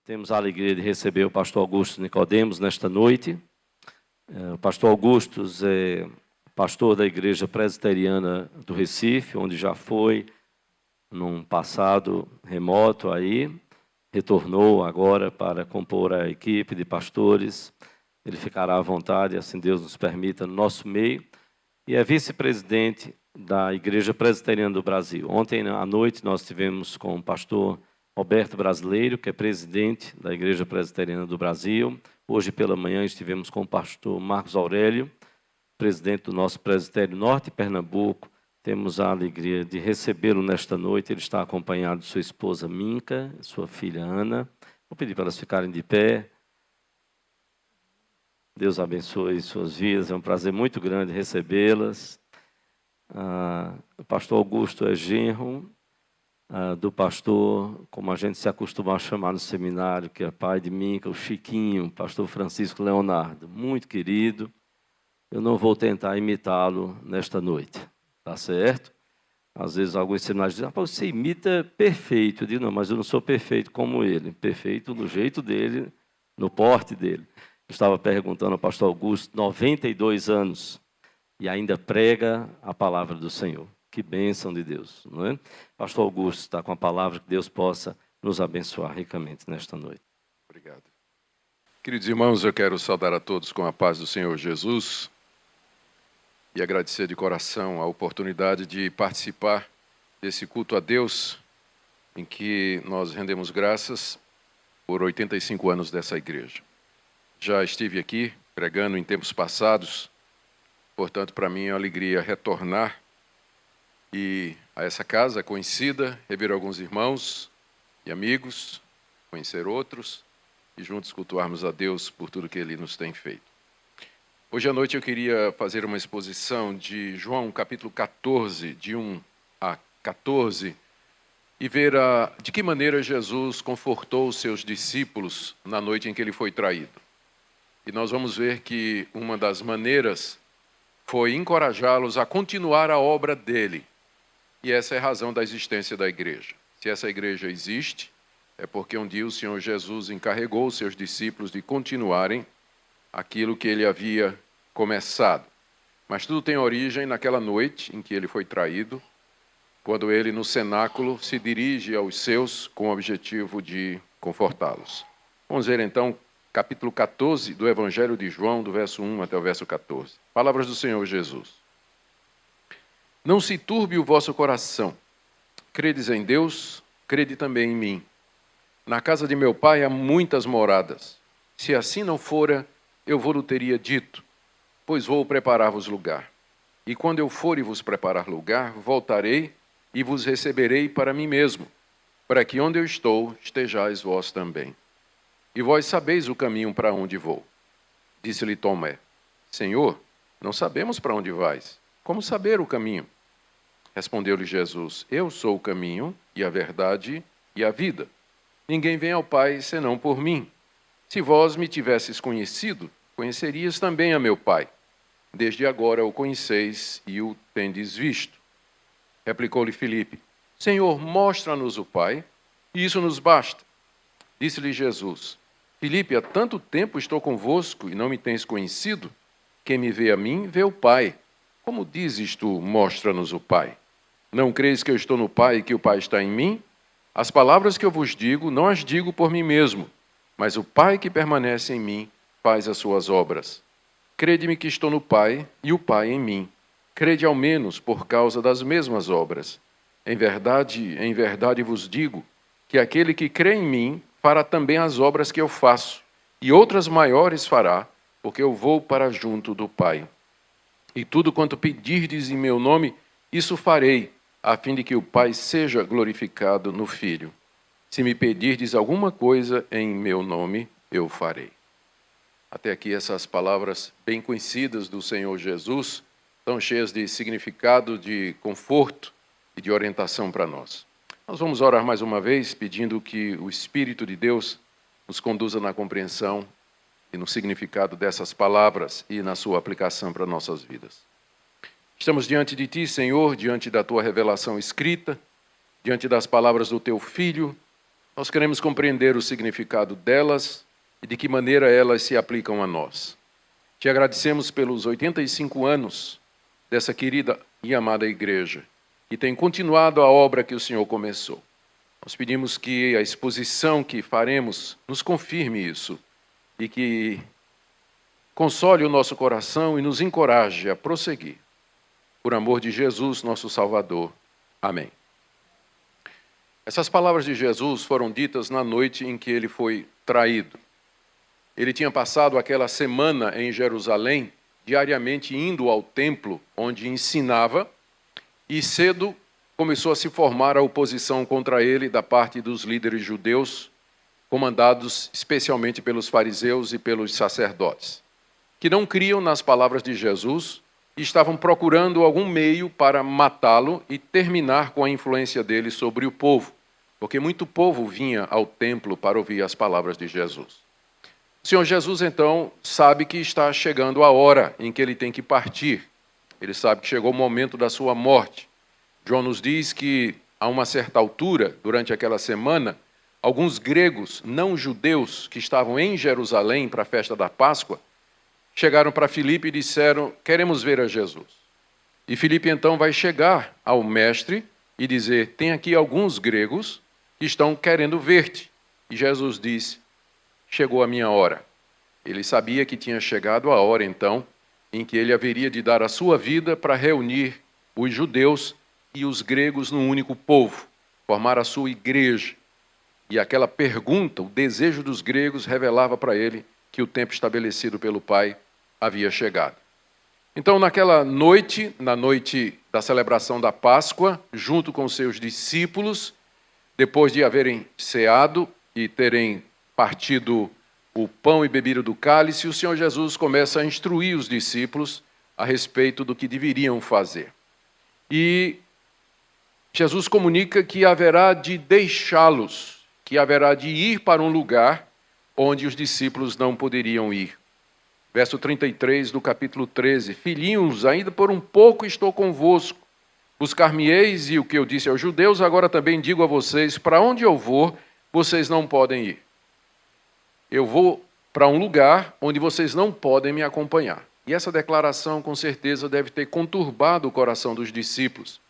Temos a alegria de receber o pastor Augusto Nicodemos nesta noite. O pastor Augusto é pastor da Igreja Presbiteriana do Recife, onde já foi num passado remoto aí, retornou agora para compor a equipe de pastores. Ele ficará à vontade, assim Deus nos permita, no nosso meio. E é vice-presidente da Igreja Presbiteriana do Brasil. Ontem à noite nós tivemos com o pastor Roberto Brasileiro, que é presidente da Igreja Presbiteriana do Brasil. Hoje pela manhã estivemos com o pastor Marcos Aurélio, presidente do nosso Presbitério Norte de Pernambuco. Temos a alegria de recebê-lo nesta noite. Ele está acompanhado de sua esposa Minca, sua filha Ana. Vou pedir para elas ficarem de pé. Deus abençoe suas vidas. É um prazer muito grande recebê-las. O pastor Augusto é genro do pastor, como a gente se acostuma a chamar no seminário, que é pai de Minca, o Chiquinho, pastor Francisco Leonardo, muito querido. Eu não vou tentar imitá-lo nesta noite, tá certo? Às vezes alguns seminários dizem, você imita perfeito. Eu digo, não, mas eu não sou perfeito como ele, perfeito no jeito dele, no porte dele. Eu estava perguntando ao pastor Augusto, 92 anos, e ainda prega a palavra do Senhor. Que bênção de Deus, não é? Pastor Augusto está com a palavra, que Deus possa nos abençoar ricamente nesta noite. Obrigado. Queridos irmãos, eu quero saudar a todos com a paz do Senhor Jesus e agradecer de coração a oportunidade de participar desse culto a Deus, em que nós rendemos graças por 85 anos dessa igreja. Já estive aqui pregando em tempos passados, portanto, para mim é uma alegria retornar e a essa casa conhecida, rever alguns irmãos e amigos, conhecer outros e juntos cultuarmos a Deus por tudo que Ele nos tem feito. Hoje à noite eu queria fazer uma exposição de João capítulo 14, de 1 a 14, e ver de que maneira Jesus confortou os seus discípulos na noite em que Ele foi traído. E nós vamos ver que uma das maneiras foi encorajá-los a continuar a obra dele. E essa é a razão da existência da igreja. Se essa igreja existe, é porque um dia o Senhor Jesus encarregou os seus discípulos de continuarem aquilo que ele havia começado. Mas tudo tem origem naquela noite em que ele foi traído, quando ele, no cenáculo, se dirige aos seus com o objetivo de confortá-los. Vamos ver então capítulo 14 do Evangelho de João, do verso 1 até o verso 14. Palavras do Senhor Jesus. Não se turbe o vosso coração. Credes em Deus, crede também em mim. Na casa de meu pai há muitas moradas. Se assim não fora, eu vou-lhe teria dito, pois vou preparar-vos lugar. E quando eu for e vos preparar lugar, voltarei e vos receberei para mim mesmo, para que onde eu estou, estejais vós também. E vós sabeis o caminho para onde vou. Disse-lhe Tomé, Senhor, não sabemos para onde vais. Como saber o caminho? Respondeu-lhe Jesus, eu sou o caminho e a verdade e a vida. Ninguém vem ao Pai senão por mim. Se vós me tivesses conhecido, conhecerias também a meu Pai. Desde agora o conheceis e o tendes visto. Replicou-lhe Filipe, Senhor, mostra-nos o Pai, e isso nos basta. Disse-lhe Jesus, Filipe, há tanto tempo estou convosco e não me tens conhecido? Quem me vê a mim, vê o Pai. Como dizes tu, mostra-nos o Pai? Não creis que eu estou no Pai e que o Pai está em mim? As palavras que eu vos digo, não as digo por mim mesmo, mas o Pai que permanece em mim faz as suas obras. Crede-me que estou no Pai e o Pai em mim. Crede ao menos por causa das mesmas obras. Em verdade vos digo que aquele que crê em mim fará também as obras que eu faço, e outras maiores fará, porque eu vou para junto do Pai. E tudo quanto pedirdes em meu nome, isso farei, a fim de que o Pai seja glorificado no Filho. Se me pedirdes alguma coisa em meu nome, eu farei. Até aqui essas palavras bem conhecidas do Senhor Jesus, tão cheias de significado, de conforto e de orientação para nós. Nós vamos orar mais uma vez, pedindo que o Espírito de Deus nos conduza na compreensão e no significado dessas palavras e na sua aplicação para nossas vidas. Estamos diante de Ti, Senhor, diante da Tua revelação escrita, diante das palavras do Teu Filho, nós queremos compreender o significado delas e de que maneira elas se aplicam a nós. Te agradecemos pelos 85 anos dessa querida e amada igreja, que tem continuado a obra que o Senhor começou. Nós pedimos que a exposição que faremos nos confirme isso e que console o nosso coração e nos encoraje a prosseguir. Por amor de Jesus, nosso Salvador. Amém. Essas palavras de Jesus foram ditas na noite em que ele foi traído. Ele tinha passado aquela semana em Jerusalém, diariamente indo ao templo onde ensinava, e cedo começou a se formar a oposição contra ele da parte dos líderes judeus, comandados especialmente pelos fariseus e pelos sacerdotes, que não criam nas palavras de Jesus e estavam procurando algum meio para matá-lo e terminar com a influência dele sobre o povo, porque muito povo vinha ao templo para ouvir as palavras de Jesus. O Senhor Jesus, então, sabe que está chegando a hora em que ele tem que partir. Ele sabe que chegou o momento da sua morte. João nos diz que, a uma certa altura, durante aquela semana, alguns gregos não judeus que estavam em Jerusalém para a festa da Páscoa, chegaram para Filipe e disseram: queremos ver a Jesus. E Filipe então vai chegar ao mestre e dizer: tem aqui alguns gregos que estão querendo ver-te. E Jesus disse: chegou a minha hora. Ele sabia que tinha chegado a hora então em que ele haveria de dar a sua vida para reunir os judeus e os gregos num único povo, formar a sua igreja. E aquela pergunta, o desejo dos gregos, revelava para ele que o tempo estabelecido pelo Pai havia chegado. Então, naquela noite, na noite da celebração da Páscoa, junto com seus discípulos, depois de haverem ceado e terem partido o pão e bebido do cálice, o Senhor Jesus começa a instruir os discípulos a respeito do que deveriam fazer. E Jesus comunica que haverá de deixá-los, que haverá de ir para um lugar onde os discípulos não poderiam ir. Verso 33 do capítulo 13: filhinhos, ainda por um pouco estou convosco. Buscar-me-eis, e o que eu disse aos judeus, agora também digo a vocês: para onde eu vou, vocês não podem ir. Eu vou para um lugar onde vocês não podem me acompanhar. E essa declaração, com certeza, deve ter conturbado o coração dos discípulos,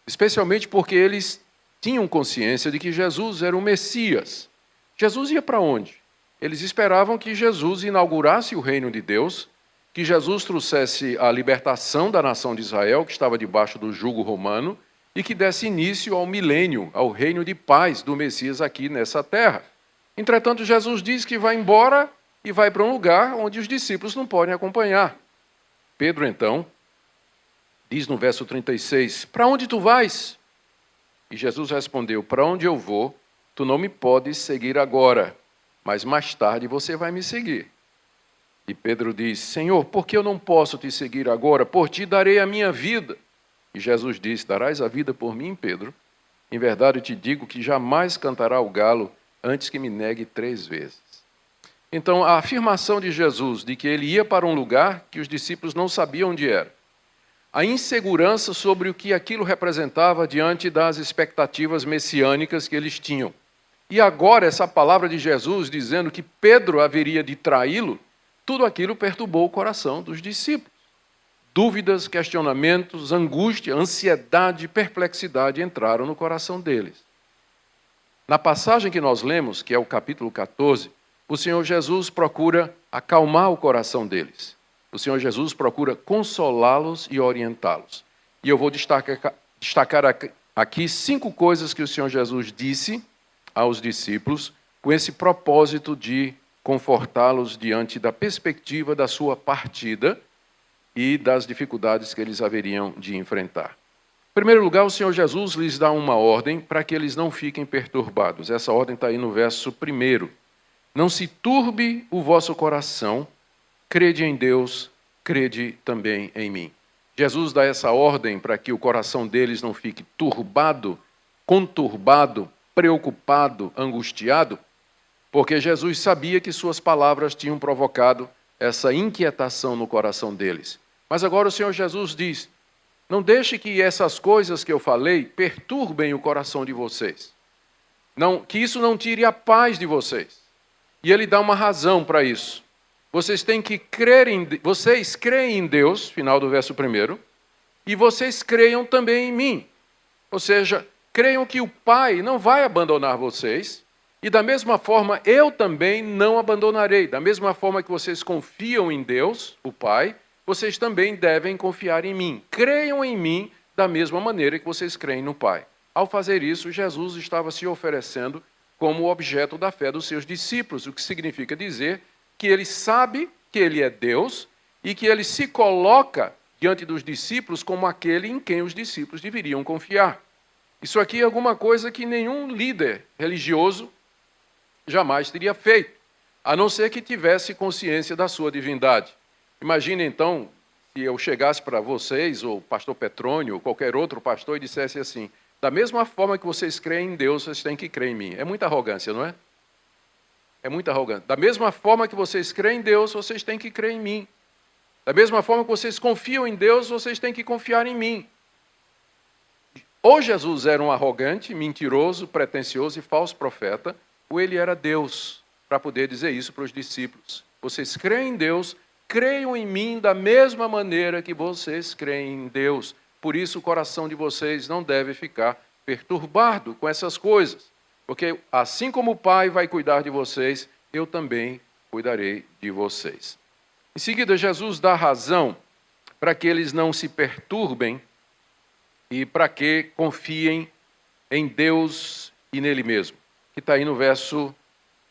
especialmente porque eles tinham consciência de que Jesus era o Messias. Jesus ia para onde? Eles esperavam que Jesus inaugurasse o reino de Deus, que Jesus trouxesse a libertação da nação de Israel, que estava debaixo do jugo romano, e que desse início ao milênio, ao reino de paz do Messias aqui nessa terra. Entretanto, Jesus diz que vai embora e vai para um lugar onde os discípulos não podem acompanhar. Pedro, então, diz no verso 36, para onde tu vais? E Jesus respondeu, para onde eu vou, tu não me podes seguir agora, mas mais tarde você vai me seguir. E Pedro diz, Senhor, por que eu não posso te seguir agora? Por ti darei a minha vida. E Jesus disse, darás a vida por mim, Pedro? Em verdade eu te digo que jamais cantará o galo antes que me negue 3 vezes. Então, a afirmação de Jesus de que ele ia para um lugar que os discípulos não sabiam onde era, a insegurança sobre o que aquilo representava diante das expectativas messiânicas que eles tinham. E agora essa palavra de Jesus dizendo que Pedro haveria de traí-lo, tudo aquilo perturbou o coração dos discípulos. Dúvidas, questionamentos, angústia, ansiedade, perplexidade entraram no coração deles. Na passagem que nós lemos, que é o capítulo 14, o Senhor Jesus procura acalmar o coração deles. O Senhor Jesus procura consolá-los e orientá-los. E eu vou destacar aqui 5 coisas que o Senhor Jesus disse aos discípulos, com esse propósito de confortá-los diante da perspectiva da sua partida e das dificuldades que eles haveriam de enfrentar. Em primeiro lugar, o Senhor Jesus lhes dá uma ordem para que eles não fiquem perturbados. Essa ordem está aí no verso 1. Não se turbe o vosso coração, crede em Deus, crede também em mim. Jesus dá essa ordem para que o coração deles não fique turbado, conturbado, preocupado, angustiado, porque Jesus sabia que suas palavras tinham provocado essa inquietação no coração deles. Mas agora o Senhor Jesus diz, não deixe que essas coisas que eu falei perturbem o coração de vocês. que isso não tire a paz de vocês. E ele dá uma razão para isso. Vocês creem em Deus, final do verso 1, e vocês creiam também em mim. Ou seja, creiam que o Pai não vai abandonar vocês, e da mesma forma eu também não abandonarei. Da mesma forma que vocês confiam em Deus, o Pai, vocês também devem confiar em mim. Creiam em mim da mesma maneira que vocês creem no Pai. Ao fazer isso, Jesus estava se oferecendo como objeto da fé dos seus discípulos, o que significa dizer que ele sabe que ele é Deus e que ele se coloca diante dos discípulos como aquele em quem os discípulos deveriam confiar. Isso aqui é alguma coisa que nenhum líder religioso jamais teria feito, a não ser que tivesse consciência da sua divindade. Imagine então, se eu chegasse para vocês, ou o pastor Petrônio, ou qualquer outro pastor, e dissesse assim: da mesma forma que vocês creem em Deus, vocês têm que crer em mim. É muita arrogância, não é? É muita arrogância. Da mesma forma que vocês creem em Deus, vocês têm que crer em mim. Da mesma forma que vocês confiam em Deus, vocês têm que confiar em mim. Ou Jesus era um arrogante, mentiroso, pretensioso e falso profeta, ou ele era Deus, para poder dizer isso para os discípulos. Vocês creem em Deus, creiam em mim da mesma maneira que vocês creem em Deus. Por isso o coração de vocês não deve ficar perturbado com essas coisas. Porque assim como o Pai vai cuidar de vocês, eu também cuidarei de vocês. Em seguida, Jesus dá razão para que eles não se perturbem e para que confiem em Deus e nele mesmo. Que está aí no verso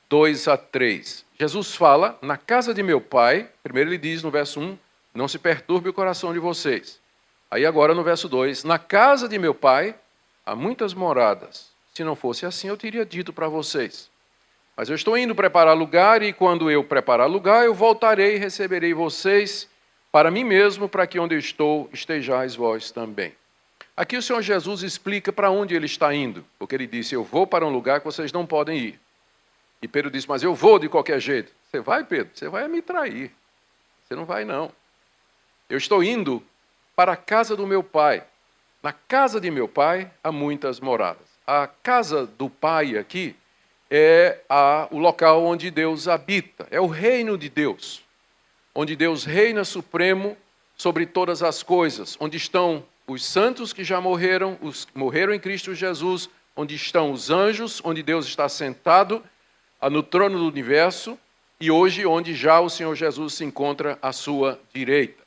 2 a 3. Jesus fala: na casa de meu Pai, primeiro ele diz no verso 1, não se perturbe o coração de vocês. Aí agora no verso 2, na casa de meu Pai há muitas moradas. Se não fosse assim, eu teria dito para vocês. Mas eu estou indo preparar lugar, e quando eu preparar lugar, eu voltarei e receberei vocês para mim mesmo, para que onde eu estou estejais vós também. Aqui o Senhor Jesus explica para onde ele está indo, porque ele disse: eu vou para um lugar que vocês não podem ir. E Pedro disse: mas eu vou de qualquer jeito. Você vai, Pedro? Você vai me trair. Você não vai, não. Eu estou indo para a casa do meu Pai. Na casa de meu Pai há muitas moradas. A casa do Pai aqui é o local onde Deus habita. É o reino de Deus, onde Deus reina supremo sobre todas as coisas, onde estão os santos que já morreram, os que morreram em Cristo Jesus, onde estão os anjos, onde Deus está sentado no trono do universo, e hoje onde já o Senhor Jesus se encontra à sua direita.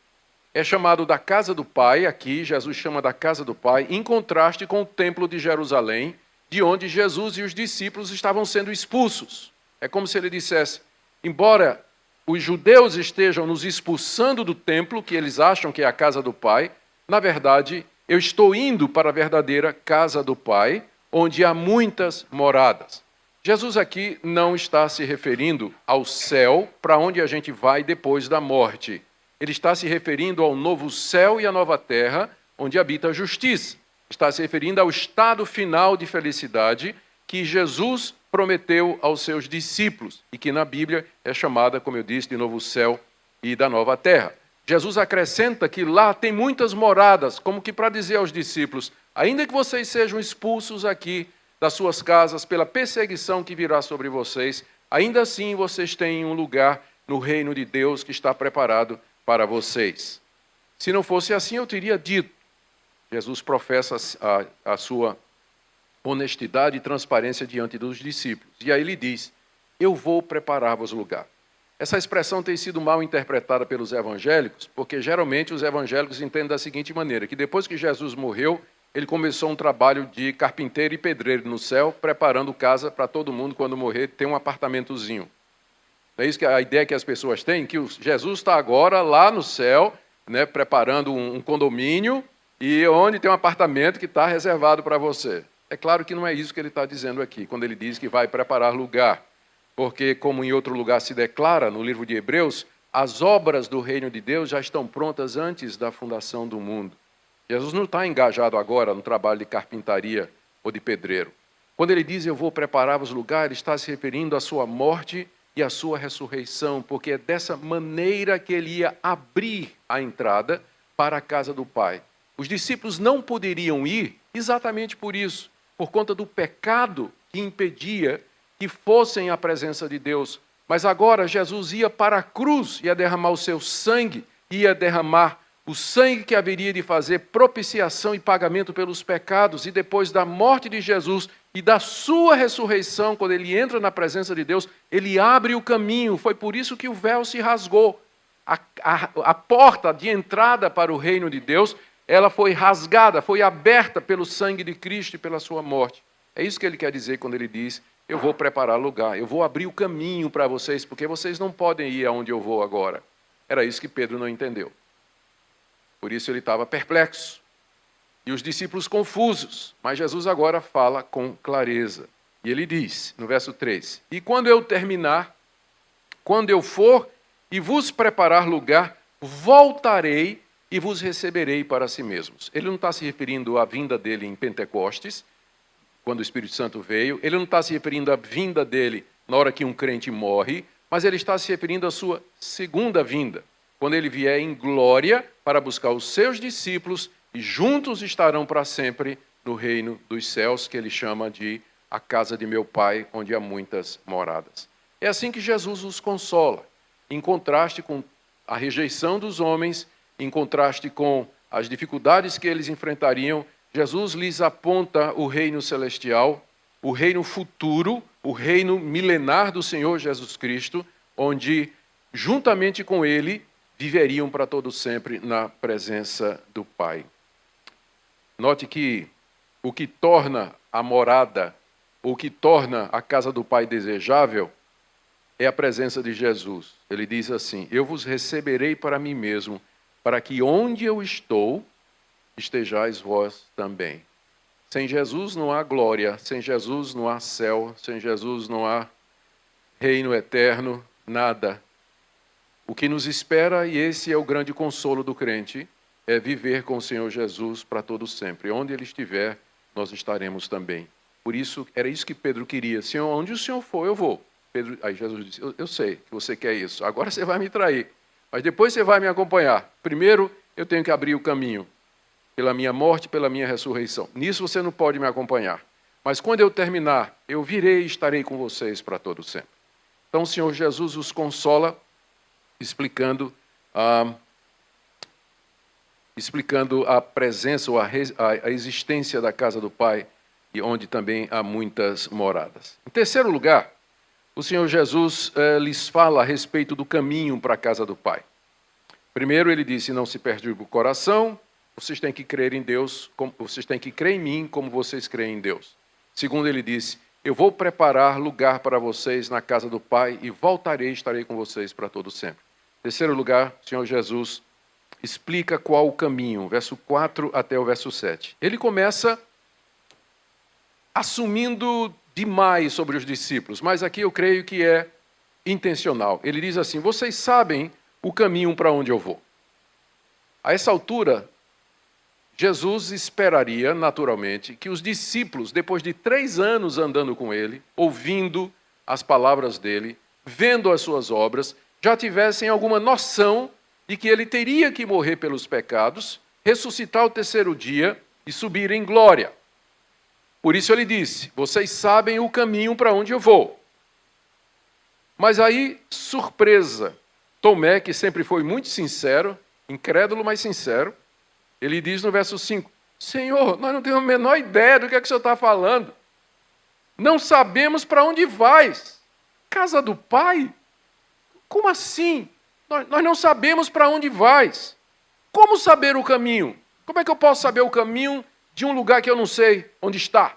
É chamado da casa do Pai, aqui Jesus chama da casa do Pai, em contraste com o templo de Jerusalém, de onde Jesus e os discípulos estavam sendo expulsos. É como se ele dissesse: embora os judeus estejam nos expulsando do templo, que eles acham que é a casa do Pai, na verdade, eu estou indo para a verdadeira casa do Pai, onde há muitas moradas. Jesus aqui não está se referindo ao céu, para onde a gente vai depois da morte. Ele está se referindo ao novo céu e à nova terra, onde habita a justiça. Está se referindo ao estado final de felicidade que Jesus prometeu aos seus discípulos e que na Bíblia é chamada, como eu disse, de novo céu e da nova terra. Jesus acrescenta que lá tem muitas moradas, como que para dizer aos discípulos: ainda que vocês sejam expulsos aqui das suas casas pela perseguição que virá sobre vocês, ainda assim vocês têm um lugar no reino de Deus que está preparado para vocês. Se não fosse assim, eu teria dito. Jesus professa a sua honestidade e transparência diante dos discípulos. E aí ele diz: eu vou preparar-vos lugar. Essa expressão tem sido mal interpretada pelos evangélicos, porque geralmente os evangélicos entendem da seguinte maneira, que depois que Jesus morreu, ele começou um trabalho de carpinteiro e pedreiro no céu, preparando casa para todo mundo, quando morrer, ter um apartamentozinho. É isso que a ideia que as pessoas têm, que Jesus está agora lá no céu, né, preparando um condomínio, e onde tem um apartamento que está reservado para você. É claro que não é isso que ele está dizendo aqui, quando ele diz que vai preparar lugar. Porque, como em outro lugar se declara, no livro de Hebreus, as obras do reino de Deus já estão prontas antes da fundação do mundo. Jesus não está engajado agora no trabalho de carpintaria ou de pedreiro. Quando ele diz: eu vou preparar-vos lugar, ele está se referindo à sua morte e à sua ressurreição, porque é dessa maneira que ele ia abrir a entrada para a casa do Pai. Os discípulos não poderiam ir exatamente por isso, por conta do pecado que impedia que fossem à presença de Deus. Mas agora Jesus ia para a cruz, ia derramar o seu sangue, ia derramar o sangue que haveria de fazer propiciação e pagamento pelos pecados. E depois da morte de Jesus e da sua ressurreição, quando ele entra na presença de Deus, ele abre o caminho. Foi por isso que o véu se rasgou. A porta de entrada para o reino de Deus, ela foi rasgada, foi aberta pelo sangue de Cristo e pela sua morte. É isso que ele quer dizer quando ele diz: eu vou preparar lugar, eu vou abrir o caminho para vocês, porque vocês não podem ir aonde eu vou agora. Era isso que Pedro não entendeu. Por isso ele estava perplexo. E os discípulos confusos. Mas Jesus agora fala com clareza. E ele diz, no verso 3, e quando eu terminar, quando eu for e vos preparar lugar, voltarei e vos receberei para si mesmos. Ele não está se referindo à vinda dele em Pentecostes, quando o Espírito Santo veio. Ele não está se referindo à vinda dele na hora que um crente morre, mas ele está se referindo à sua segunda vinda, quando ele vier em glória para buscar os seus discípulos e juntos estarão para sempre no reino dos céus, que ele chama de a casa de meu Pai, onde há muitas moradas. É assim que Jesus os consola, em contraste com a rejeição dos homens, em contraste com as dificuldades que eles enfrentariam. Jesus lhes aponta o reino celestial, o reino futuro, o reino milenar do Senhor Jesus Cristo, onde, juntamente com ele, viveriam para todo sempre na presença do Pai. Note que o que torna a morada, o que torna a casa do Pai desejável, é a presença de Jesus. Ele diz assim: eu vos receberei para mim mesmo, para que onde eu estou, estejais vós também. Sem Jesus não há glória, sem Jesus não há céu, sem Jesus não há reino eterno, nada. O que nos espera, e esse é o grande consolo do crente, é viver com o Senhor Jesus para todo sempre. Onde Ele estiver, nós estaremos também. Por isso, era isso que Pedro queria. Senhor, onde o Senhor for, eu vou. Aí Jesus disse, eu sei que você quer isso. Agora você vai me trair, mas depois você vai me acompanhar. Primeiro, eu tenho que abrir o caminho pela minha morte, pela minha ressurreição. Nisso você não pode me acompanhar. Mas quando eu terminar, eu virei e estarei com vocês para todo sempre. Então o Senhor Jesus os consola, explicando a presença ou a existência da casa do Pai, e onde também há muitas moradas. Em terceiro lugar, o Senhor Jesus lhes fala a respeito do caminho para a casa do Pai. Primeiro ele disse, não se perturbe o coração, vocês têm que crer em Deus, vocês têm que crer em mim como vocês creem em Deus. Segundo ele disse, eu vou preparar lugar para vocês na casa do Pai e voltarei e estarei com vocês para todo sempre. Em terceiro lugar, o Senhor Jesus explica qual o caminho, verso 4 até o verso 7. Ele começa assumindo demais sobre os discípulos, mas aqui eu creio que é intencional. Ele diz assim, vocês sabem o caminho para onde eu vou. A essa altura, Jesus esperaria, naturalmente, que os discípulos, depois de 3 anos andando com ele, ouvindo as palavras dele, vendo as suas obras, já tivessem alguma noção de que ele teria que morrer pelos pecados, ressuscitar ao terceiro dia e subir em glória. Por isso ele disse, vocês sabem o caminho para onde eu vou. Mas aí, surpresa, Tomé, que sempre foi muito sincero, incrédulo, mas sincero, ele diz no verso 5, Senhor, nós não temos a menor ideia do que é que o Senhor está falando. Não sabemos para onde vais. Casa do Pai? Como assim? Nós não sabemos para onde vais. Como saber o caminho? Como é que eu posso saber o caminho de um lugar que eu não sei onde está?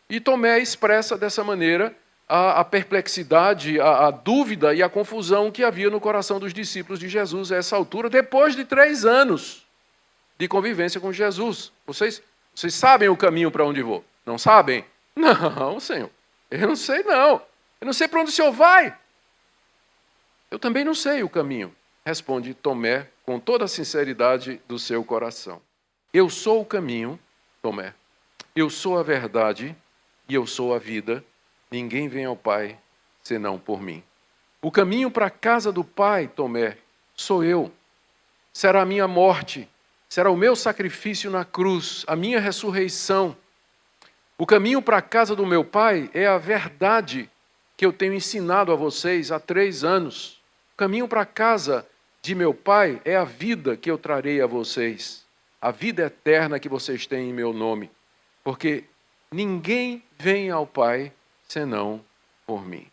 E Tomé expressa dessa maneira a perplexidade, a dúvida e a confusão que havia no coração dos discípulos de Jesus a essa altura, depois de 3 anos de convivência com Jesus. Vocês sabem o caminho para onde vou? Não sabem? Não, Senhor. Eu não sei, não. Eu não sei para onde o Senhor vai. Eu também não sei o caminho, responde Tomé com toda a sinceridade do seu coração. Eu sou o caminho, Tomé. Eu sou a verdade e eu sou a vida. Ninguém vem ao Pai senão por mim. O caminho para a casa do Pai, Tomé, sou eu. Será a minha morte, será o meu sacrifício na cruz, a minha ressurreição. O caminho para a casa do meu pai é a verdade que eu tenho ensinado a vocês há 3 anos. O caminho para a casa de meu pai é a vida que eu trarei a vocês. A vida eterna que vocês têm em meu nome. Porque ninguém vem ao Pai senão por mim.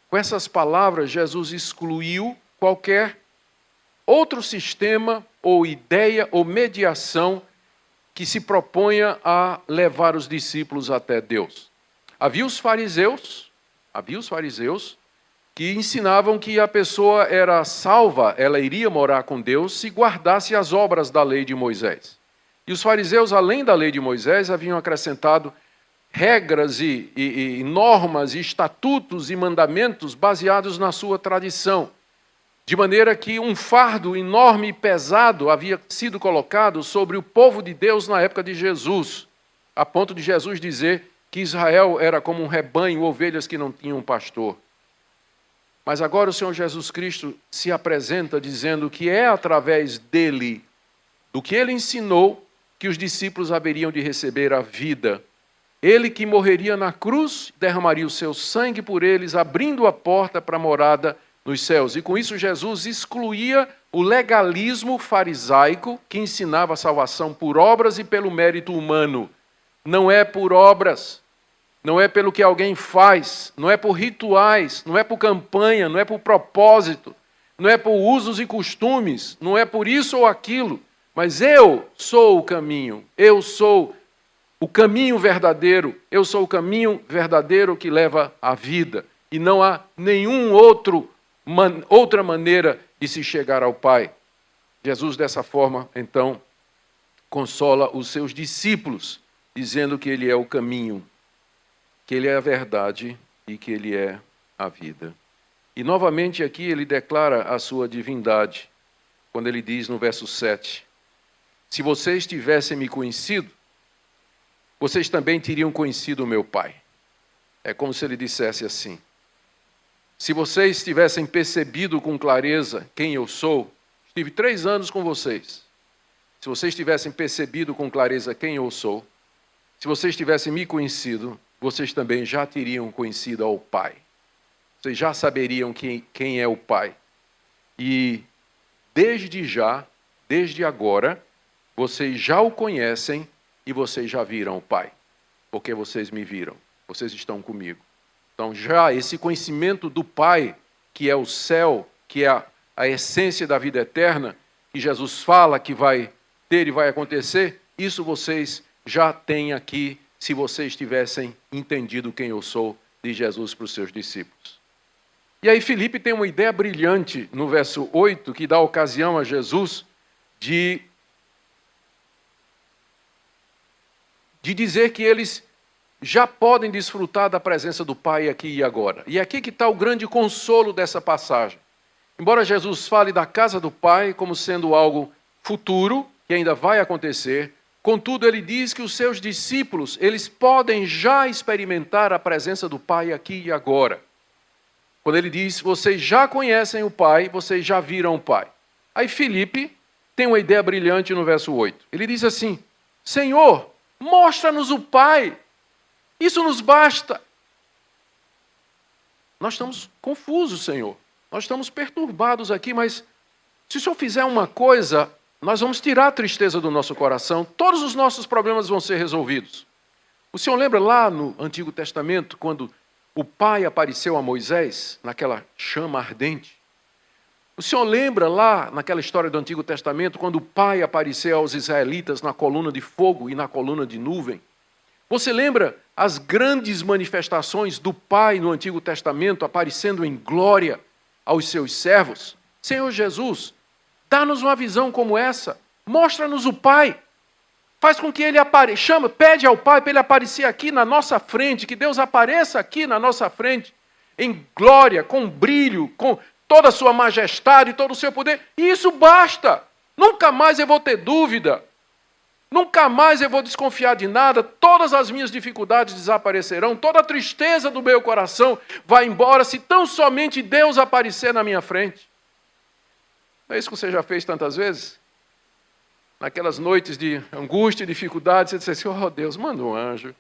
Com essas palavras, Jesus excluiu qualquer outro sistema ou ideia ou mediação que se proponha a levar os discípulos até Deus. Havia os fariseus que ensinavam que a pessoa era salva, ela iria morar com Deus se guardasse as obras da lei de Moisés. E os fariseus, além da lei de Moisés, haviam acrescentado regras e normas, e estatutos e mandamentos baseados na sua tradição. De maneira que um fardo enorme e pesado havia sido colocado sobre o povo de Deus na época de Jesus, a ponto de Jesus dizer que Israel era como um rebanho, ovelhas que não tinham pastor. Mas agora o Senhor Jesus Cristo se apresenta dizendo que é através dele, do que ele ensinou, que os discípulos haveriam de receber a vida. Ele que morreria na cruz, derramaria o seu sangue por eles, abrindo a porta para a morada nos céus. E com isso Jesus excluía o legalismo farisaico que ensinava a salvação por obras e pelo mérito humano. Não é por obras, não é pelo que alguém faz, não é por rituais, não é por campanha, não é por propósito, não é por usos e costumes, não é por isso ou aquilo. Mas eu sou o caminho, eu sou o caminho verdadeiro, eu sou o caminho verdadeiro que leva à vida. E não há outra maneira de se chegar ao Pai. Jesus, dessa forma, então, consola os seus discípulos, dizendo que Ele é o caminho, que Ele é a verdade e que Ele é a vida. E novamente aqui ele declara a sua divindade, quando ele diz no verso 7, se vocês tivessem me conhecido, vocês também teriam conhecido o meu Pai. É como se ele dissesse assim, se vocês tivessem percebido com clareza quem eu sou, estive 3 anos com vocês, se vocês tivessem percebido com clareza quem eu sou, se vocês tivessem me conhecido, vocês também já teriam conhecido ao Pai. Vocês já saberiam quem é o Pai. E desde agora, vocês já o conhecem e vocês já viram o Pai. Porque vocês me viram, vocês estão comigo. Então já esse conhecimento do Pai, que é o céu, que é a essência da vida eterna, que Jesus fala que vai ter e vai acontecer, isso vocês já têm aqui, se vocês tivessem entendido quem eu sou, de Jesus para os seus discípulos. E aí Filipe tem uma ideia brilhante no verso 8, que dá ocasião a Jesus de dizer que eles já podem desfrutar da presença do Pai aqui e agora. E aqui que está o grande consolo dessa passagem. Embora Jesus fale da casa do Pai como sendo algo futuro, que ainda vai acontecer, contudo ele diz que os seus discípulos, eles podem já experimentar a presença do Pai aqui e agora. Quando ele diz, vocês já conhecem o Pai, vocês já viram o Pai. Aí Filipe tem uma ideia brilhante no verso 8. Ele diz assim, Senhor, mostra-nos o Pai. Isso nos basta. Nós estamos confusos, Senhor. Nós estamos perturbados aqui, mas se o Senhor fizer uma coisa, nós vamos tirar a tristeza do nosso coração. Todos os nossos problemas vão ser resolvidos. O Senhor lembra lá no Antigo Testamento, quando o Pai apareceu a Moisés, naquela chama ardente? O Senhor lembra lá, naquela história do Antigo Testamento, quando o Pai apareceu aos israelitas na coluna de fogo e na coluna de nuvem? Você lembra as grandes manifestações do Pai no Antigo Testamento, aparecendo em glória aos seus servos? Senhor Jesus, dá-nos uma visão como essa. Mostra-nos o Pai. Faz com que Ele apareça. Pede ao Pai para Ele aparecer aqui na nossa frente, que Deus apareça aqui na nossa frente, em glória, com brilho, com toda a sua majestade, todo o seu poder. E isso basta. Nunca mais eu vou ter dúvida. Nunca mais eu vou desconfiar de nada. Todas as minhas dificuldades desaparecerão. Toda a tristeza do meu coração vai embora se tão somente Deus aparecer na minha frente. Não é isso que você já fez tantas vezes? Naquelas noites de angústia e dificuldade, você disse assim, oh Deus, manda um anjo.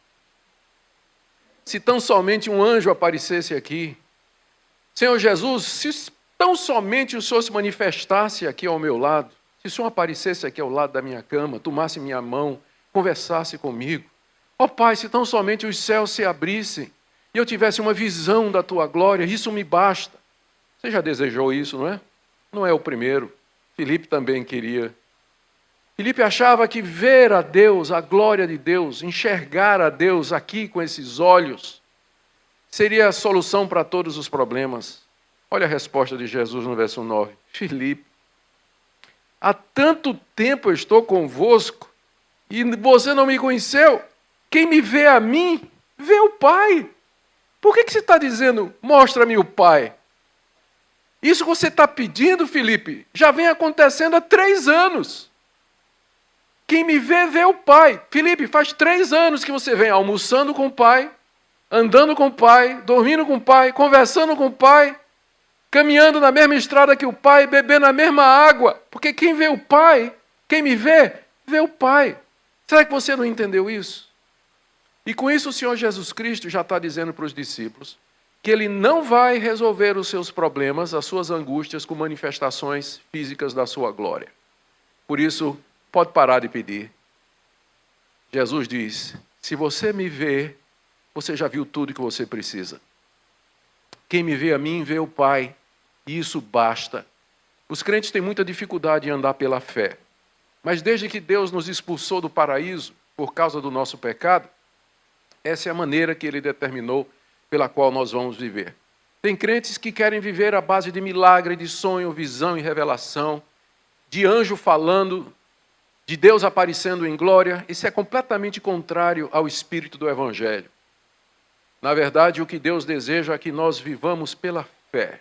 se tão somente um anjo aparecesse aqui. Senhor Jesus, se tão somente o Senhor se manifestasse aqui ao meu lado, se o Senhor aparecesse aqui ao lado da minha cama, tomasse minha mão, conversasse comigo. Ó Pai, se tão somente os céus se abrissem e eu tivesse uma visão da Tua glória, isso me basta. Você já desejou isso, não é? Não é o primeiro. Filipe também queria. Filipe achava que ver a Deus, a glória de Deus, enxergar a Deus aqui com esses olhos, seria a solução para todos os problemas. Olha a resposta de Jesus no verso 9. Filipe, há tanto tempo eu estou convosco e você não me conheceu. Quem me vê a mim, vê o Pai. Por que você está dizendo, mostra-me o Pai? Isso que você está pedindo, Filipe, já vem acontecendo há 3 anos. Quem me vê, vê o Pai. Filipe, faz 3 anos que você vem almoçando com o Pai, andando com o Pai, dormindo com o Pai, conversando com o Pai, caminhando na mesma estrada que o Pai, bebendo a mesma água. Porque quem vê o Pai, quem me vê, vê o Pai. Será que você não entendeu isso? E com isso o Senhor Jesus Cristo já está dizendo para os discípulos que Ele não vai resolver os seus problemas, as suas angústias, com manifestações físicas da sua glória. Por isso, pode parar de pedir. Jesus diz, se você me vê, você já viu tudo que você precisa. Quem me vê a mim, vê o Pai. E isso basta. Os crentes têm muita dificuldade em andar pela fé. Mas desde que Deus nos expulsou do paraíso, por causa do nosso pecado, essa é a maneira que Ele determinou pela qual nós vamos viver. Tem crentes que querem viver à base de milagre, de sonho, visão e revelação, de anjo falando, de Deus aparecendo em glória. Isso é completamente contrário ao espírito do Evangelho. Na verdade, o que Deus deseja é que nós vivamos pela fé.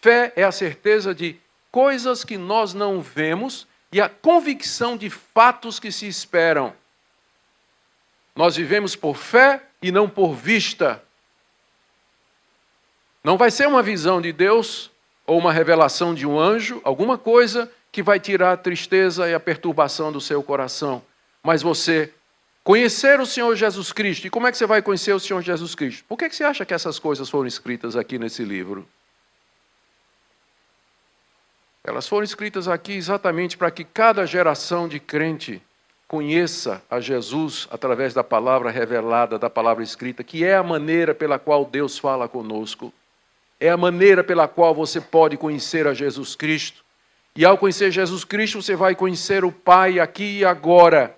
Fé é a certeza de coisas que nós não vemos e a convicção de fatos que se esperam. Nós vivemos por fé e não por vista. Não vai ser uma visão de Deus ou uma revelação de um anjo, alguma coisa que vai tirar a tristeza e a perturbação do seu coração. Mas você conhecer o Senhor Jesus Cristo. E como é que você vai conhecer o Senhor Jesus Cristo? Por que você acha que essas coisas foram escritas aqui nesse livro? Elas foram escritas aqui exatamente para que cada geração de crente conheça a Jesus através da palavra revelada, da palavra escrita, que é a maneira pela qual Deus fala conosco. É a maneira pela qual você pode conhecer a Jesus Cristo. E ao conhecer Jesus Cristo, você vai conhecer o Pai aqui e agora.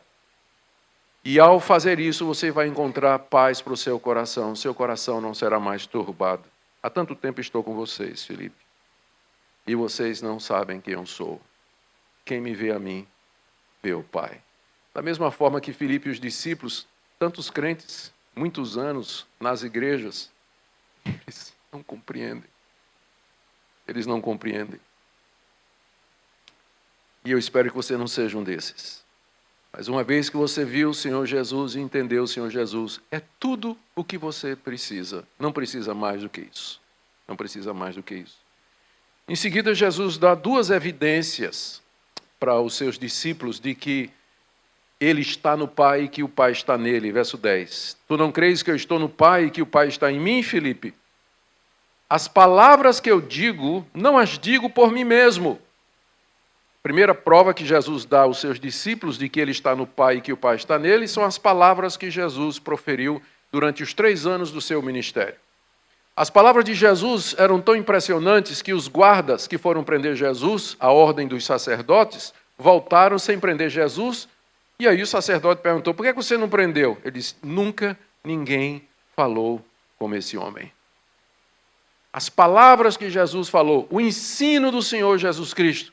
E ao fazer isso, você vai encontrar paz para o seu coração. Seu coração não será mais turbado. Há tanto tempo estou com vocês, Filipe. E vocês não sabem quem eu sou. Quem me vê a mim, vê o Pai. Da mesma forma que Filipe e os discípulos, tantos crentes, muitos anos nas igrejas, eles não compreendem. Eles não compreendem. E eu espero que você não seja um desses. Mas uma vez que você viu o Senhor Jesus e entendeu o Senhor Jesus, é tudo o que você precisa. Não precisa mais do que isso. Não precisa mais do que isso. Em seguida, Jesus dá 2 evidências para os seus discípulos de que Ele está no Pai e que o Pai está nele. Verso 10. Tu não crees que eu estou no Pai e que o Pai está em mim, Filipe? As palavras que eu digo, não as digo por mim mesmo. Primeira prova que Jesus dá aos seus discípulos de que Ele está no Pai e que o Pai está nele são as palavras que Jesus proferiu durante os 3 anos do seu ministério. As palavras de Jesus eram tão impressionantes que os guardas que foram prender Jesus, a ordem dos sacerdotes, voltaram sem prender Jesus. E aí o sacerdote perguntou, por que você não prendeu? Ele disse, nunca ninguém falou como esse homem. As palavras que Jesus falou, o ensino do Senhor Jesus Cristo,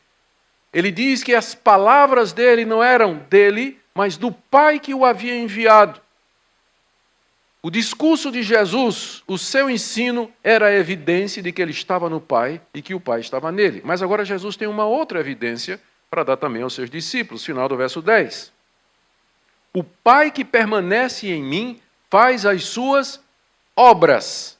Ele diz que as palavras dele não eram dele, mas do Pai que o havia enviado. O discurso de Jesus, o seu ensino, era a evidência de que ele estava no Pai e que o Pai estava nele. Mas agora Jesus tem uma outra evidência para dar também aos seus discípulos, final do verso 10. O Pai que permanece em mim faz as suas obras.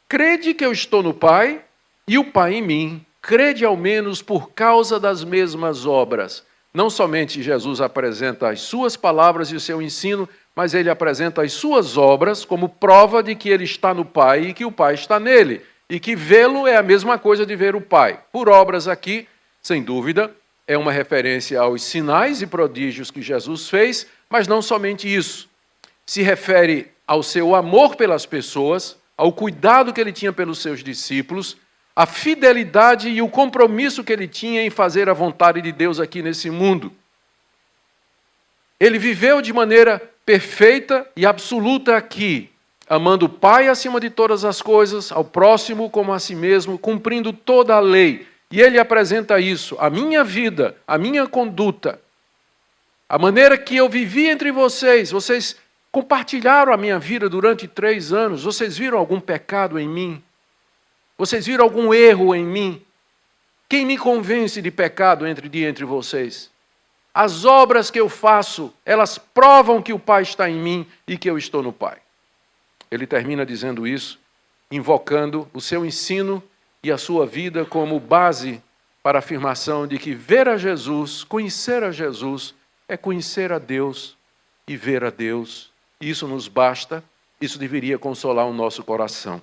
Crede que eu estou no Pai e o Pai em mim. Crede ao menos por causa das mesmas obras. Não somente Jesus apresenta as suas palavras e o seu ensino, mas ele apresenta as suas obras como prova de que ele está no Pai e que o Pai está nele, e que vê-lo é a mesma coisa de ver o Pai. Por obras aqui, sem dúvida, é uma referência aos sinais e prodígios que Jesus fez, mas não somente isso. Se refere ao seu amor pelas pessoas, ao cuidado que ele tinha pelos seus discípulos, a fidelidade e o compromisso que ele tinha em fazer a vontade de Deus aqui nesse mundo. Ele viveu de maneira perfeita e absoluta aqui, amando o Pai acima de todas as coisas, ao próximo como a si mesmo, cumprindo toda a lei. E ele apresenta isso, a minha vida, a minha conduta, a maneira que eu vivi entre vocês. Vocês compartilharam a minha vida durante 3 anos, vocês viram algum pecado em mim? Vocês viram algum erro em mim? Quem me convence de pecado entre vocês? As obras que eu faço, elas provam que o Pai está em mim e que eu estou no Pai. Ele termina dizendo isso, invocando o seu ensino e a sua vida como base para a afirmação de que ver a Jesus, conhecer a Jesus, é conhecer a Deus e ver a Deus. Isso nos basta, isso deveria consolar o nosso coração.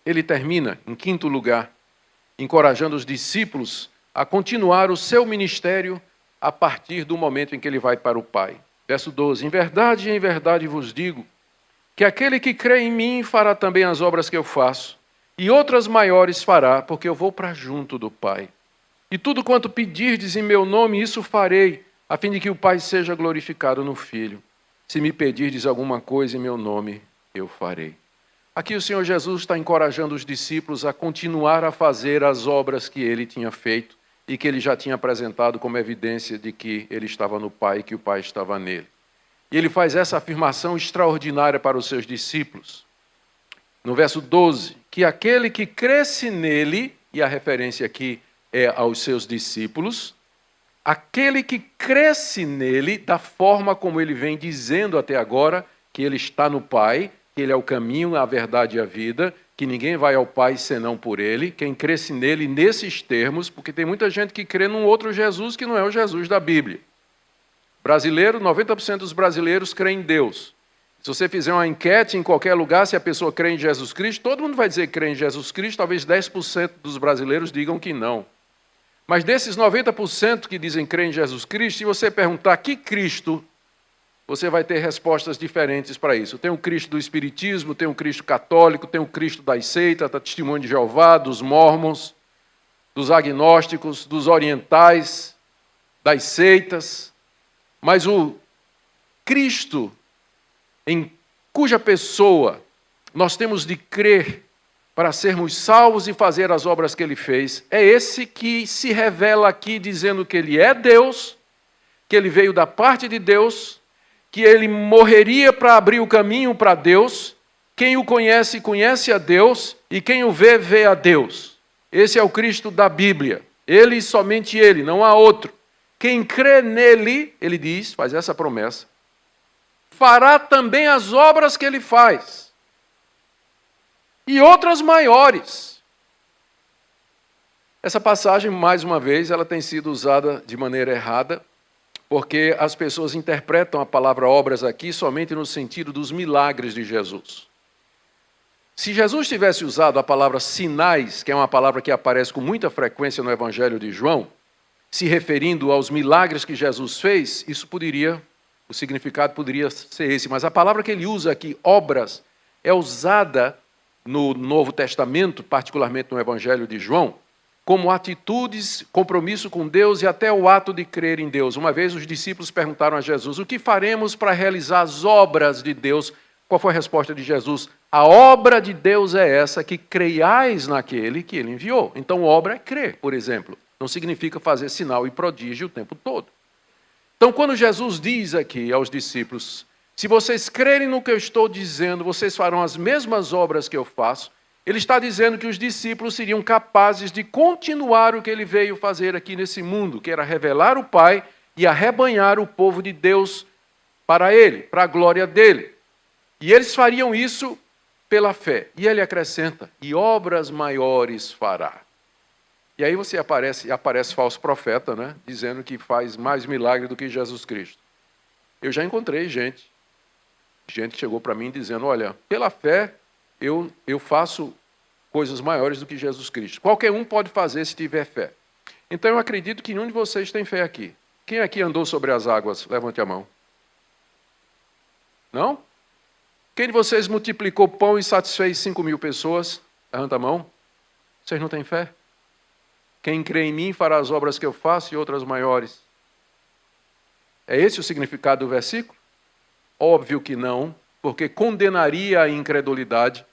Ele termina, em 5º lugar, encorajando os discípulos a continuar o seu ministério a partir do momento em que ele vai para o Pai. Verso 12, em verdade vos digo, que aquele que crê em mim fará também as obras que eu faço, e outras maiores fará, porque eu vou para junto do Pai. E tudo quanto pedirdes em meu nome, isso farei, a fim de que o Pai seja glorificado no Filho. Se me pedirdes alguma coisa em meu nome, eu farei. Aqui o Senhor Jesus está encorajando os discípulos a continuar a fazer as obras que ele tinha feito e que ele já tinha apresentado como evidência de que ele estava no Pai e que o Pai estava nele. E ele faz essa afirmação extraordinária para os seus discípulos. No verso 12, que aquele que cresce nele, e a referência aqui é aos seus discípulos, aquele que cresce nele, da forma como ele vem dizendo até agora, que ele está no Pai, que ele é o caminho, a verdade e a vida, que ninguém vai ao Pai senão por ele, quem cresce nele nesses termos, porque tem muita gente que crê num outro Jesus que não é o Jesus da Bíblia. Brasileiro, 90% dos brasileiros creem em Deus. Se você fizer uma enquete em qualquer lugar, se a pessoa crê em Jesus Cristo, todo mundo vai dizer que crê em Jesus Cristo, talvez 10% dos brasileiros digam que não. Mas desses 90% que dizem crer em Jesus Cristo, se você perguntar que Cristo, você vai ter respostas diferentes para isso. Tem o Cristo do Espiritismo, tem o Cristo católico, tem o Cristo das seitas, da Testemunho de Jeová, dos Mormons, dos agnósticos, dos orientais, das seitas. Mas o Cristo em cuja pessoa nós temos de crer para sermos salvos e fazer as obras que ele fez, é esse que se revela aqui dizendo que ele é Deus, que ele veio da parte de Deus, que ele morreria para abrir o caminho para Deus. Quem o conhece, conhece a Deus, e quem o vê, vê a Deus. Esse é o Cristo da Bíblia. Ele e somente ele, não há outro. Quem crê nele, ele diz, faz essa promessa, fará também as obras que ele faz, e outras maiores. Essa passagem, mais uma vez, ela tem sido usada de maneira errada, porque as pessoas interpretam a palavra obras aqui somente no sentido dos milagres de Jesus. Se Jesus tivesse usado a palavra sinais, que é uma palavra que aparece com muita frequência no Evangelho de João, se referindo aos milagres que Jesus fez, o significado poderia ser esse. Mas a palavra que ele usa aqui, obras, é usada no Novo Testamento, particularmente no Evangelho de João, como atitudes, compromisso com Deus e até o ato de crer em Deus. Uma vez os discípulos perguntaram a Jesus, o que faremos para realizar as obras de Deus? Qual foi a resposta de Jesus? A obra de Deus é essa, que creiais naquele que ele enviou. Então, obra é crer, por exemplo. Não significa fazer sinal e prodígio o tempo todo. Então, quando Jesus diz aqui aos discípulos, se vocês crerem no que eu estou dizendo, vocês farão as mesmas obras que eu faço, ele está dizendo que os discípulos seriam capazes de continuar o que ele veio fazer aqui nesse mundo, que era revelar o Pai e arrebanhar o povo de Deus para ele, para a glória dele. E eles fariam isso pela fé. E ele acrescenta, e obras maiores fará. E aí aparece falso profeta, né? Dizendo que faz mais milagre do que Jesus Cristo. Eu já encontrei gente gente chegou para mim dizendo, olha, pela fé eu faço coisas maiores do que Jesus Cristo. Qualquer um pode fazer se tiver fé. Então eu acredito que nenhum de vocês tem fé aqui. Quem aqui andou sobre as águas? Levante a mão. Não? Quem de vocês multiplicou pão e satisfez 5.000 pessoas? Levanta a mão. Vocês não têm fé? Quem crê em mim fará as obras que eu faço e outras maiores. É esse o significado do versículo? Óbvio que não, porque condenaria a incredulidade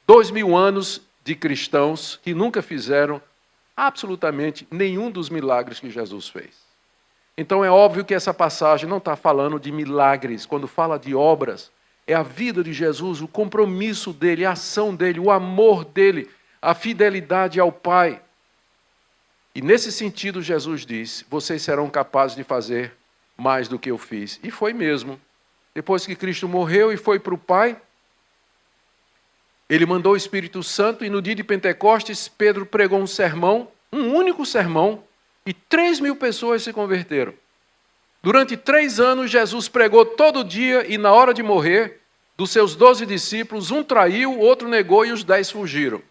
2.000 anos de cristãos que nunca fizeram absolutamente nenhum dos milagres que Jesus fez. Então é óbvio que essa passagem não está falando de milagres. Quando fala de obras, é a vida de Jesus, o compromisso dele, a ação dele, o amor dele, a fidelidade ao Pai. E nesse sentido Jesus diz, vocês serão capazes de fazer mais do que eu fiz. E foi mesmo. Depois que Cristo morreu e foi para o Pai, ele mandou o Espírito Santo e no dia de Pentecostes, Pedro pregou um sermão, um único sermão, e 3.000 pessoas se converteram. Durante 3 anos, Jesus pregou todo dia e na hora de morrer, dos seus 12 discípulos, um traiu, o outro negou e os 10 fugiram.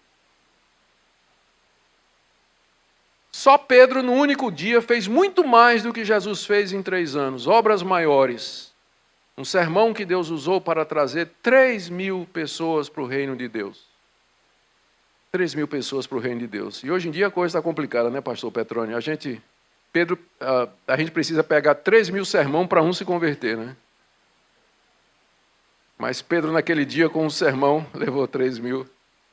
Só Pedro, no único dia, fez muito mais do que Jesus fez em 3 anos, obras maiores. Um sermão que Deus usou para trazer 3.000 pessoas para o reino de Deus. 3.000 pessoas para o reino de Deus. E hoje em dia a coisa está complicada, né, pastor Petrônio? A gente precisa pegar 3.000 sermão para um se converter, né? Mas Pedro, naquele dia, com um sermão, levou 3.000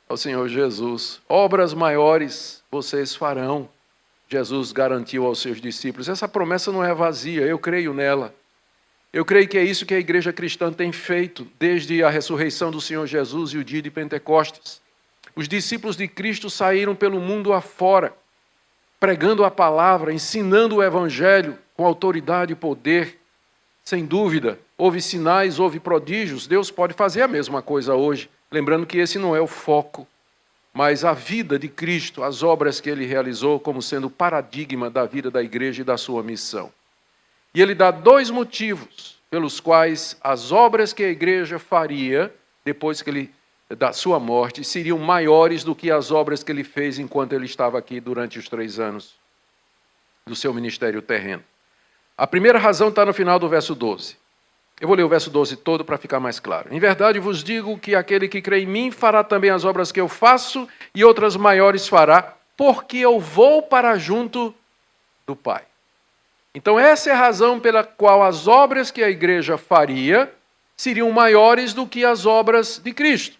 ao Senhor Jesus. Obras maiores vocês farão. Jesus garantiu aos seus discípulos. Essa promessa não é vazia, eu creio nela. Eu creio que é isso que a igreja cristã tem feito desde a ressurreição do Senhor Jesus e o dia de Pentecostes. Os discípulos de Cristo saíram pelo mundo afora, pregando a palavra, ensinando o evangelho com autoridade e poder. Sem dúvida, houve sinais, houve prodígios. Deus pode fazer a mesma coisa hoje, lembrando que esse não é o foco, mas a vida de Cristo, as obras que ele realizou como sendo o paradigma da vida da igreja e da sua missão. E ele dá 2 motivos pelos quais as obras que a igreja faria, depois da sua morte, seriam maiores do que as obras que ele fez enquanto ele estava aqui durante os 3 anos do seu ministério terreno. A primeira razão está no final do verso 12. Eu vou ler o verso 12 todo para ficar mais claro. Em verdade vos digo que aquele que crê em mim fará também as obras que eu faço e outras maiores fará, porque eu vou para junto do Pai. Então essa é a razão pela qual as obras que a igreja faria seriam maiores do que as obras de Cristo.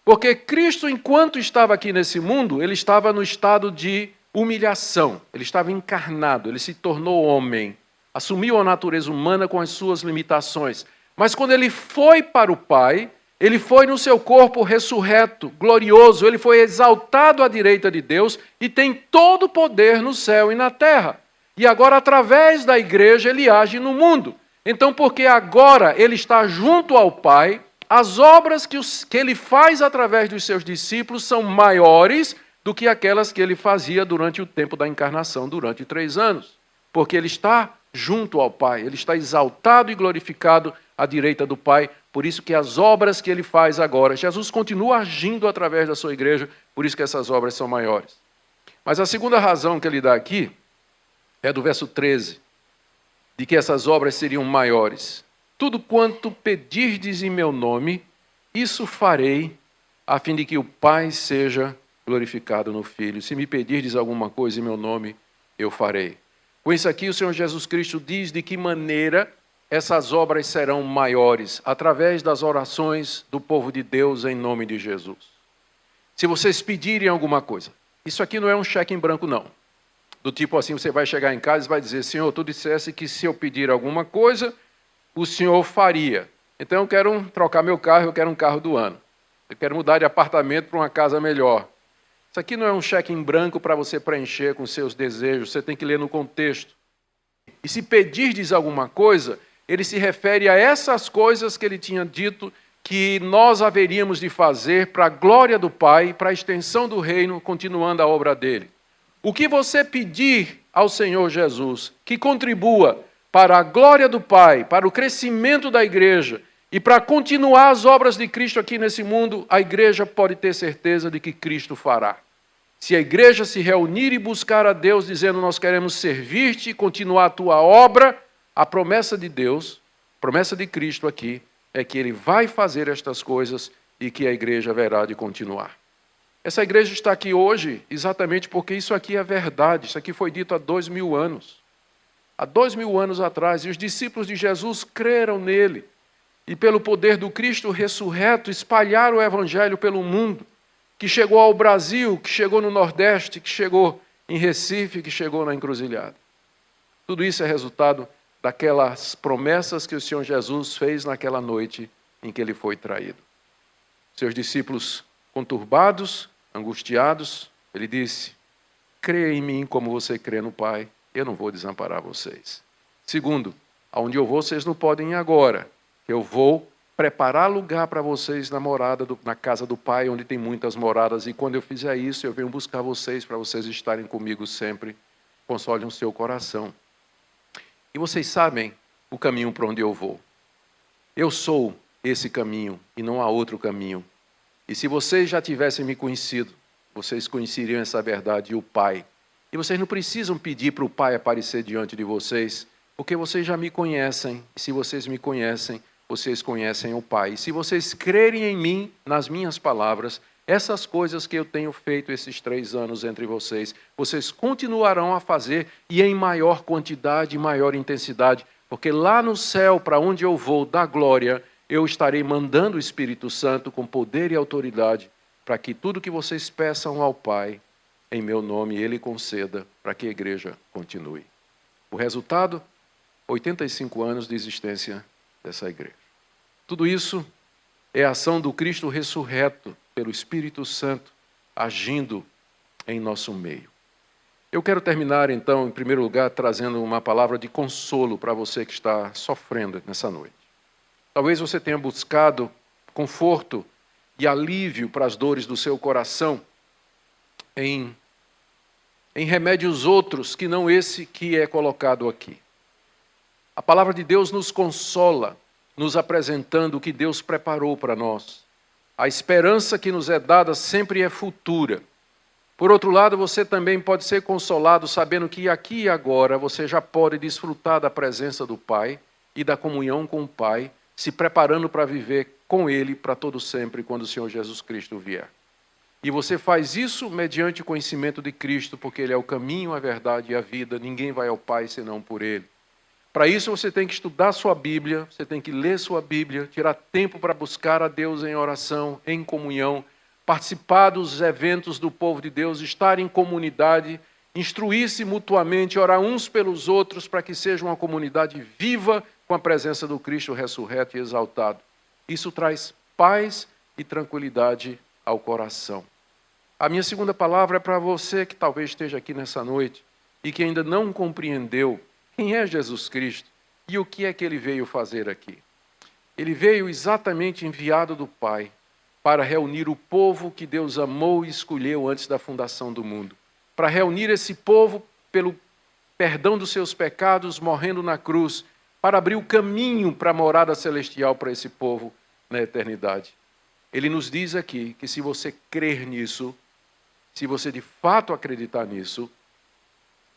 Porque Cristo, enquanto estava aqui nesse mundo, ele estava no estado de humilhação. Ele estava encarnado, ele se tornou homem, assumiu a natureza humana com as suas limitações. Mas quando ele foi para o Pai, ele foi no seu corpo ressurreto, glorioso, ele foi exaltado à direita de Deus e tem todo o poder no céu e na terra. E agora, através da igreja, ele age no mundo. Então, porque agora ele está junto ao Pai, as obras que ele faz através dos seus discípulos são maiores do que aquelas que ele fazia durante o tempo da encarnação, durante 3 anos. Porque ele está junto ao Pai, ele está exaltado e glorificado à direita do Pai, por isso que as obras que ele faz agora, Jesus continua agindo através da sua igreja, por isso que essas obras são maiores. Mas a segunda razão que ele dá aqui é do verso 13, de que essas obras seriam maiores. Tudo quanto pedirdes em meu nome, isso farei, a fim de que o Pai seja glorificado no Filho. Se me pedirdes alguma coisa em meu nome, eu farei. Com isso aqui, o Senhor Jesus Cristo diz de que maneira essas obras serão maiores, através das orações do povo de Deus em nome de Jesus. Se vocês pedirem alguma coisa, isso aqui não é um cheque em branco, não. Do tipo assim, você vai chegar em casa e vai dizer, Senhor, tu dissesse que se eu pedir alguma coisa, o Senhor faria. Então eu quero trocar meu carro, eu quero um carro do ano. Eu quero mudar de apartamento para uma casa melhor. Isso aqui não é um cheque em branco para você preencher com seus desejos, você tem que ler no contexto. E se pedirdes alguma coisa, ele se refere a essas coisas que ele tinha dito que nós haveríamos de fazer para a glória do Pai, para a extensão do reino, continuando a obra dele. O que você pedir ao Senhor Jesus, que contribua para a glória do Pai, para o crescimento da igreja E para continuar as obras de Cristo aqui nesse mundo, a igreja pode ter certeza de que Cristo fará. Se a igreja se reunir e buscar a Deus, dizendo nós queremos servir-te e continuar a tua obra, a promessa de Deus, promessa de Cristo aqui, é que Ele vai fazer estas coisas e que a igreja haverá de continuar. Essa igreja está aqui hoje exatamente porque isso aqui é verdade. Isso aqui foi dito há 2000 anos. Há 2000 anos atrás, e os discípulos de Jesus creram nele. E pelo poder do Cristo ressurreto, espalharam o Evangelho pelo mundo, que chegou ao Brasil, que chegou no Nordeste, que chegou em Recife, que chegou na Encruzilhada. Tudo isso é resultado daquelas promessas que o Senhor Jesus fez naquela noite em que ele foi traído. Seus discípulos conturbados, angustiados, ele disse: creia em mim como você crê no Pai, eu não vou desamparar vocês. Segundo, aonde eu vou, vocês não podem ir agora. Eu vou preparar lugar para vocês na casa do Pai, onde tem muitas moradas, e quando eu fizer isso, eu venho buscar vocês para vocês estarem comigo sempre. Consolem o seu coração. E vocês sabem o caminho para onde eu vou. Eu sou esse caminho e não há outro caminho. E se vocês já tivessem me conhecido, vocês conheceriam essa verdade e o Pai. E vocês não precisam pedir para o Pai aparecer diante de vocês, porque vocês já me conhecem. E se vocês me conhecem, vocês conhecem o Pai. E se vocês crerem em mim, nas minhas palavras, essas coisas que eu tenho feito esses 3 anos entre vocês, vocês continuarão a fazer e em maior quantidade e maior intensidade, porque lá no céu, para onde eu vou, da glória, eu estarei mandando o Espírito Santo com poder e autoridade, para que tudo que vocês peçam ao Pai, em meu nome, Ele conceda, para que a igreja continue. O resultado? 85 anos de existência dessa igreja. Tudo isso é a ação do Cristo ressurreto pelo Espírito Santo agindo em nosso meio. Eu quero terminar, então, em primeiro lugar, trazendo uma palavra de consolo para você que está sofrendo nessa noite. Talvez você tenha buscado conforto e alívio para as dores do seu coração em remédios outros que não esse que é colocado aqui. A palavra de Deus nos consola, nos apresentando o que Deus preparou para nós. A esperança que nos é dada sempre é futura. Por outro lado, você também pode ser consolado sabendo que aqui e agora você já pode desfrutar da presença do Pai e da comunhão com o Pai, se preparando para viver com Ele para todo sempre quando o Senhor Jesus Cristo vier. E você faz isso mediante o conhecimento de Cristo, porque Ele é o caminho, a verdade e a vida. Ninguém vai ao Pai senão por Ele. Para isso você tem que estudar sua Bíblia, você tem que ler sua Bíblia, tirar tempo para buscar a Deus em oração, em comunhão, participar dos eventos do povo de Deus, estar em comunidade, instruir-se mutuamente, orar uns pelos outros para que seja uma comunidade viva com a presença do Cristo ressurreto e exaltado. Isso traz paz e tranquilidade ao coração. A minha segunda palavra é para você que talvez esteja aqui nessa noite e que ainda não compreendeu quem é Jesus Cristo e o que é que Ele veio fazer aqui. Ele veio exatamente enviado do Pai para reunir o povo que Deus amou e escolheu antes da fundação do mundo. Para reunir esse povo pelo perdão dos seus pecados, morrendo na cruz, para abrir o caminho para a morada celestial para esse povo na eternidade. Ele nos diz aqui que se você crer nisso, se você de fato acreditar nisso,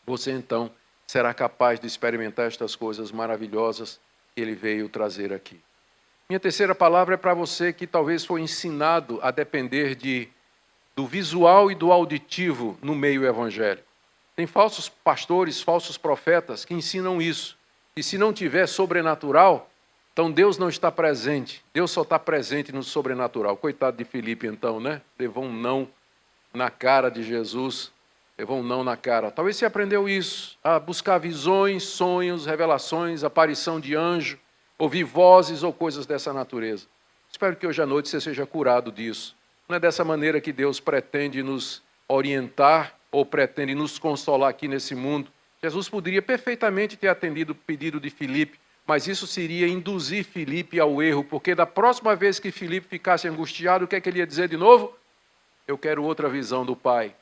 você então será capaz de experimentar estas coisas maravilhosas que Ele veio trazer aqui. Minha terceira palavra é para você que talvez foi ensinado a depender do visual e do auditivo no meio evangélico. Tem falsos pastores, falsos profetas que ensinam isso. E se não tiver sobrenatural, então Deus não está presente. Deus só está presente no sobrenatural. Coitado de Filipe então, né? Levou um não na cara de Jesus. Levou um não na cara. Talvez você aprendeu isso, a buscar visões, sonhos, revelações, aparição de anjo, ouvir vozes ou coisas dessa natureza. Espero que hoje à noite você seja curado disso. Não é dessa maneira que Deus pretende nos orientar ou pretende nos consolar aqui nesse mundo. Jesus poderia perfeitamente ter atendido o pedido de Filipe, mas isso seria induzir Filipe ao erro, porque da próxima vez que Filipe ficasse angustiado, o que é que ele ia dizer de novo? Eu quero outra visão do Pai.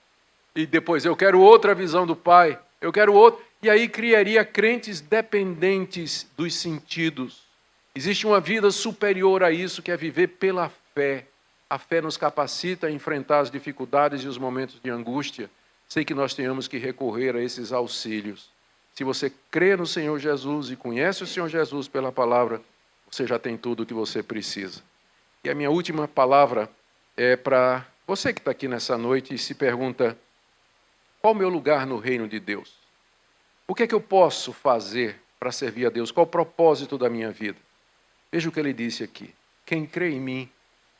E depois, eu quero outra visão do Pai, eu quero outra. E aí criaria crentes dependentes dos sentidos. Existe uma vida superior a isso, que é viver pela fé. A fé nos capacita a enfrentar as dificuldades e os momentos de angústia, sem que nós tenhamos que recorrer a esses auxílios. Se você crê no Senhor Jesus e conhece o Senhor Jesus pela palavra, você já tem tudo o que você precisa. E a minha última palavra é para você que está aqui nessa noite e se pergunta: qual o meu lugar no reino de Deus? O que é que eu posso fazer para servir a Deus? Qual o propósito da minha vida? Veja o que ele disse aqui: quem crê em mim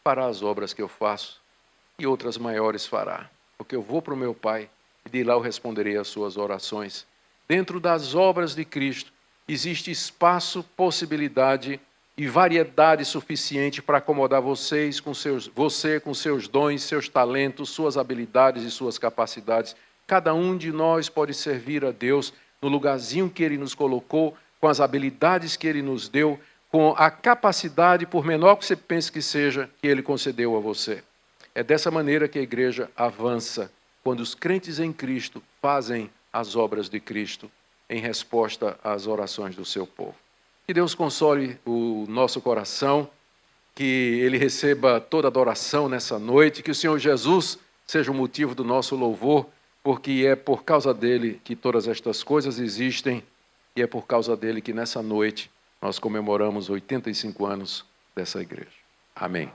fará as obras que eu faço e outras maiores fará, porque eu vou para o meu Pai e de lá eu responderei às suas orações. Dentro das obras de Cristo existe espaço, possibilidade e variedade suficiente para acomodar você com seus dons, seus talentos, suas habilidades e suas capacidades. Cada um de nós pode servir a Deus no lugarzinho que Ele nos colocou, com as habilidades que Ele nos deu, com a capacidade, por menor que você pense que seja, que Ele concedeu a você. É dessa maneira que a igreja avança, quando os crentes em Cristo fazem as obras de Cristo em resposta às orações do seu povo. Que Deus console o nosso coração, que Ele receba toda adoração nessa noite, que o Senhor Jesus seja o motivo do nosso louvor, porque é por causa dEle que todas estas coisas existem e é por causa dEle que nessa noite nós comemoramos 85 anos dessa igreja. Amém.